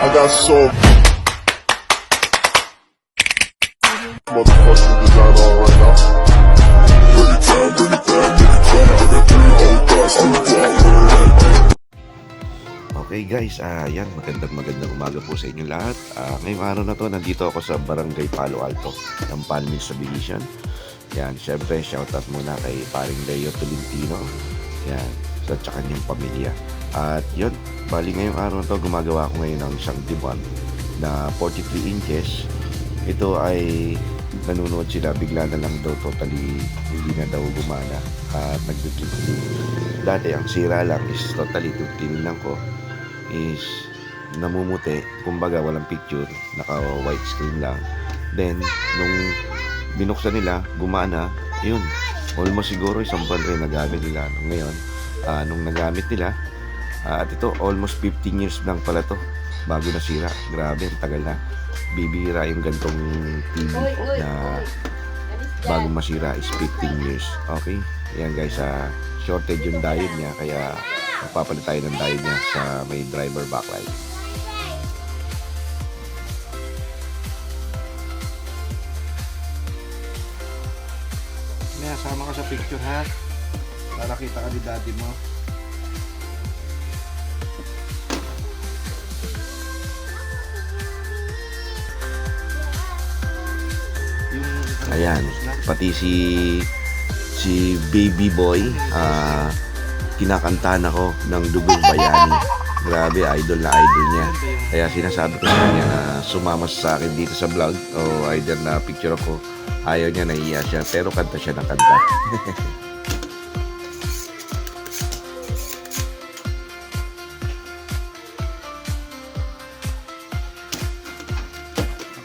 I got so motherfucking design on right now. Bring it down, bring it down, bring it down. I got 3 whole thoughts on the ground. Okay guys, yan, magandang umaga po sa inyo lahat. Ngayong araw na to, nandito ako sa Barangay Palo Alto ng Palming Subdivision. Yan, syempre shoutout muna kay paring Leo Tolentino. Yan, sa tsaka niyang pamilya. At yun, bali ngayong araw na to, gumagawa ako ngayon ng isang diwan na 43 inches. Ito ay nanonood sila, bigla na lang daw totally hindi na daw gumana at nagtutuloy. Dati ang sira lang is totally tinignan ko is namumuti, kumbaga walang picture, naka white screen lang. Then nung binuksan nila, gumana, yun, almost siguro isang buwan rin nagamit nila. Ngayon, nung nagamit nila, at ito almost 15 years lang pala to bago nasira. Grabe, ang tagal na. Bibira yung gantong TV na bago masira is 15 years. Okay, yan guys, shortage yung diode niya, kaya magpapalit tayo ng diode niya sa may driver backlight. May sama ka sa picture ha, para kita ka ni daddy mo. Ayan, pati si baby boy, kinakantahan ako ng Dugong Bayani. Grabe, idol na idol niya. Kaya sinasabi ko sa kanya na sumama sa akin dito sa vlog o either na picture ako. Ayaw niya, nahiya siya, pero kanta siya ng kanta.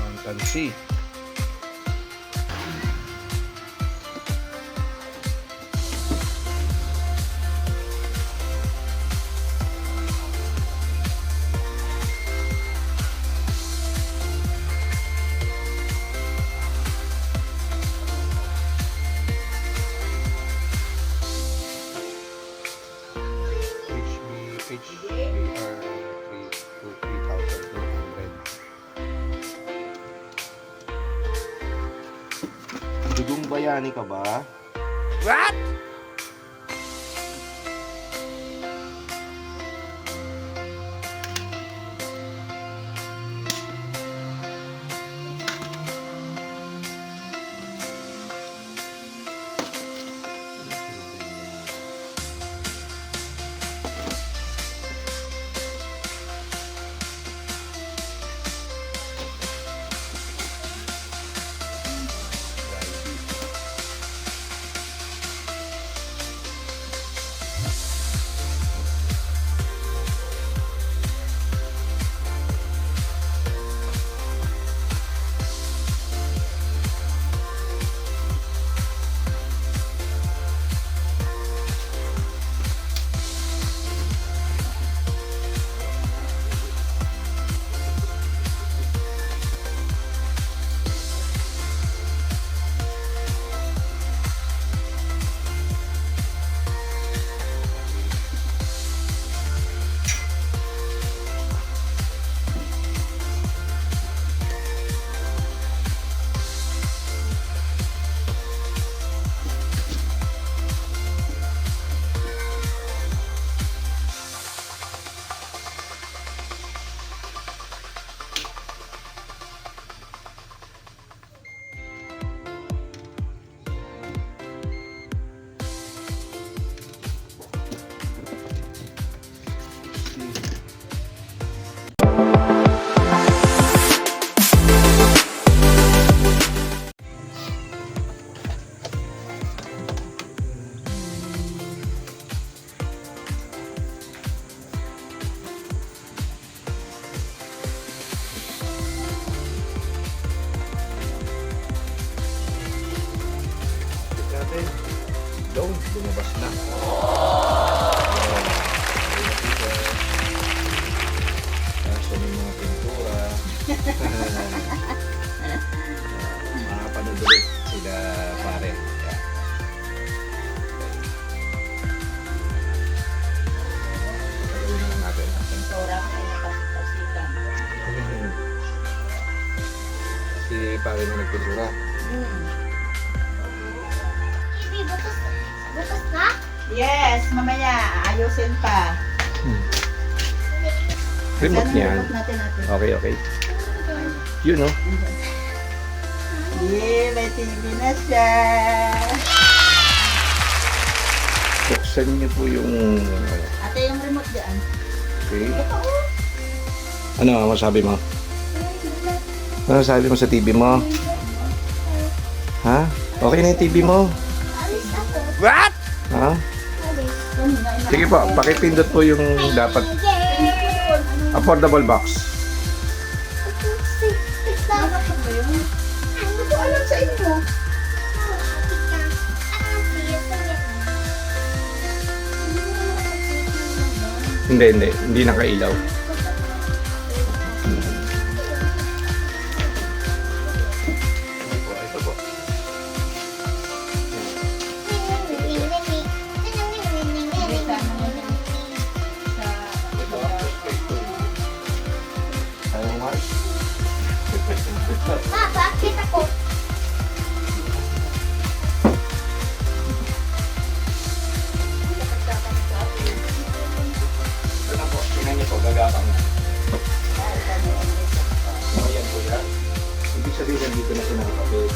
Ang tansi. HBR 3,200. Dugong Bayani ka ba? What? Doon, lumabas na. Nasa may mga pintura. Mga panudulit sila pare. Yeah. Gagawin na lang natin. Pintura ay nakasikan. pare na nagtuturo. Hindi, bukas. Bukas na? Yes, mamaya. Ayusin pa. Remote Saan ang niyan. remote natin? Okay, okay. Yun, no? Yeah, may TV na siya. Buksan niyo po yung... Ate, yung remote dyan. Okay. Ano masabi mo? Ano sabi mo sa TV mo? Ha? Okay na yung TV mo? Alis ako. What? Ha? Alis. Sige po, pakipindot po yung dapat Yay! affordable box. Ano po alam sa inyo? Hindi nakailaw. Ito po. Ayaw mo, Mars? Papa, kita ko. Ito na po, tingnan niyo po, gagapang na. Ayan po yan. Ibig sabihin dito na siya nakakabit.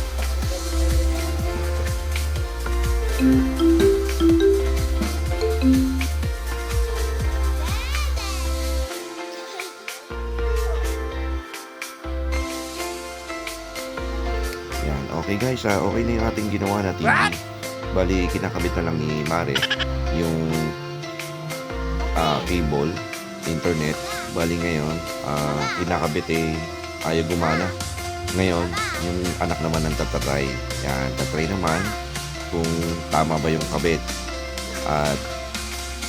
Yan, okay guys, okay na yung ating ginawa na TV. Bali, kinakabit na lang ni Mare yung cable, internet. Bali ngayon, kinakabit ayaw gumana. Ngayon, yung anak naman ng tatry. Yan, tatry naman kung tama ba yung kabit. At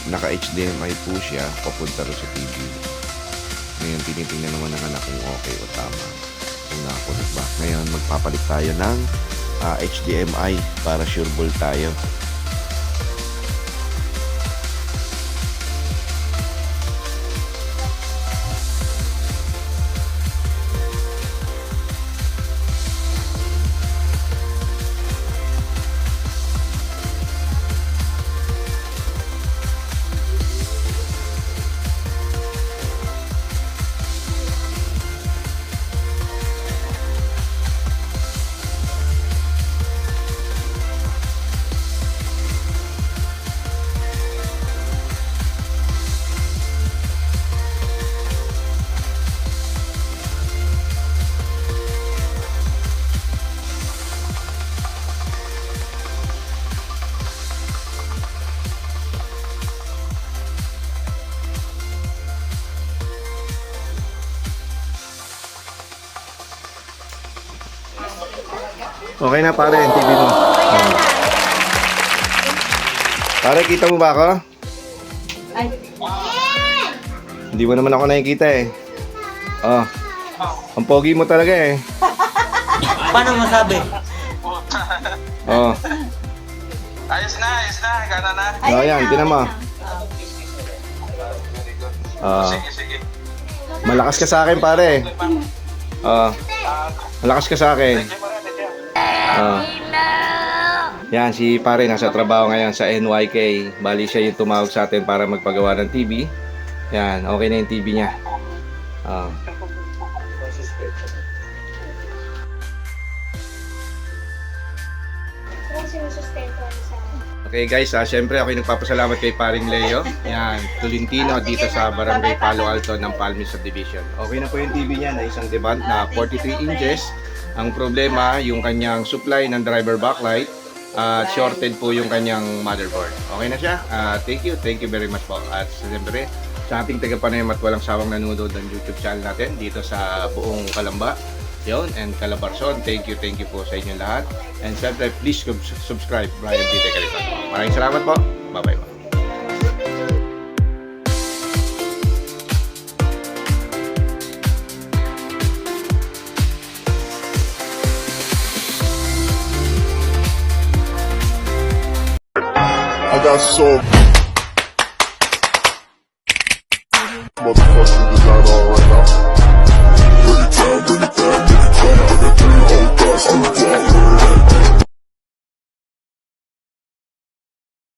naka-HDMI po siya, papunta rin sa TV. Ngayon, tinitingnan naman ng anak kung okay o tama. Kung nakakulit ba. Ngayon, magpapalit tayo ng HDMI para sure ball tayo. Okay na pare, yung TV mo. Pare, kita mo ba ako? Ay, Hindi mo naman ako nakikita eh. Oh. Ang pogi mo talaga eh. Paano masabi? Oh. Ayos na. Gana na. Oh, yan, tinan mo. Sige. Malakas ka sa akin pare. Malakas ka sa akin. Yan, si pare nasa trabaho ngayon sa NYK. Bali siya yung tumawag sa atin para magpagawa ng TV. Yan, okay na yung TV niya. Kung sinusustento ano sa akin. Okay guys, syempre ako yung nagpapasalamat kay paring Leo. Yan, Tolentino dito sa Barangay Palo Alto ng Palmi Subdivision. Okay na po yung TV niya na isang Devant na 43 inches. Ang problema, yung kanyang supply ng driver backlight at shorted po yung kanyang motherboard. Okay na siya. Thank you very much po. At siyempre, sa ating taga-Panayam at walang sawang nanonood ng YouTube channel natin dito sa buong Kalamba. Yun, and Calabarzon, thank you po sa inyo lahat. And syempre, please subscribe, Brian D. Tecalitan. Maraming salamat po. Bye-bye po. I got so motherfucking design all right now.